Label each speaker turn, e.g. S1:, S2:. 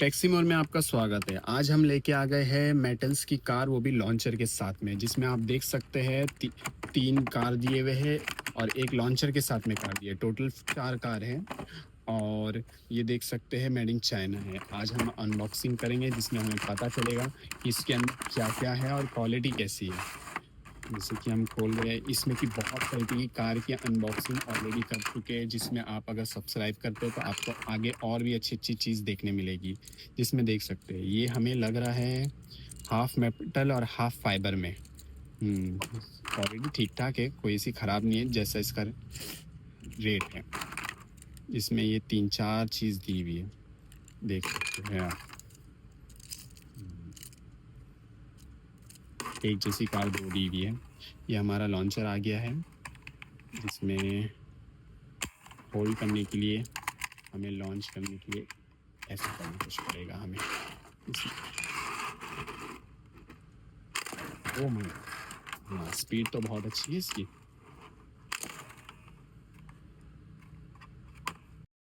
S1: टैक्सीमोर में आपका स्वागत है। आज हम लेके आ गए हैं मेटल्स की कार, वो भी लॉन्चर के साथ में, जिसमें आप देख सकते हैं तीन कार दिए हुए हैं और एक लॉन्चर के साथ में कार दिए, टोटल 4 कार हैं। और ये देख सकते हैं मेड इन चाइना है। आज हम अनबॉक्सिंग करेंगे जिसमें हमें पता चलेगा कि इसके अंदर क्या-क्या है और क्वालिटी कैसी है। जैसे कि हम खोल रहे हैं, इसमें की बहुत तरीके की कार की अनबॉक्सिंग ऑलरेडी कर चुके हैं, जिसमें आप अगर सब्सक्राइब करते हो तो आपको आगे और भी अच्छी-अच्छी चीज़ देखने मिलेगी। जिसमें देख सकते हैं, ये हमें लग रहा है हाफ मेटल और हाफ फाइबर में। क्वालिटी ठीक-ठाक है, कोई ऐसी ख़राब नहीं है जैसा इसका रेट है। इसमें ये 3-4 चीज़ दी हुई है, देख सकते हैं आप। एक जैसी कार 2 दी हुई है। ये हमारा लॉन्चर आ गया है, जिसमें होल्ड करने के लिए हमें लॉन्च करने के लिए ऐसा करना कुछ पड़ेगा हमें। ओह माय, हाँ, स्पीड तो बहुत अच्छी है इसकी।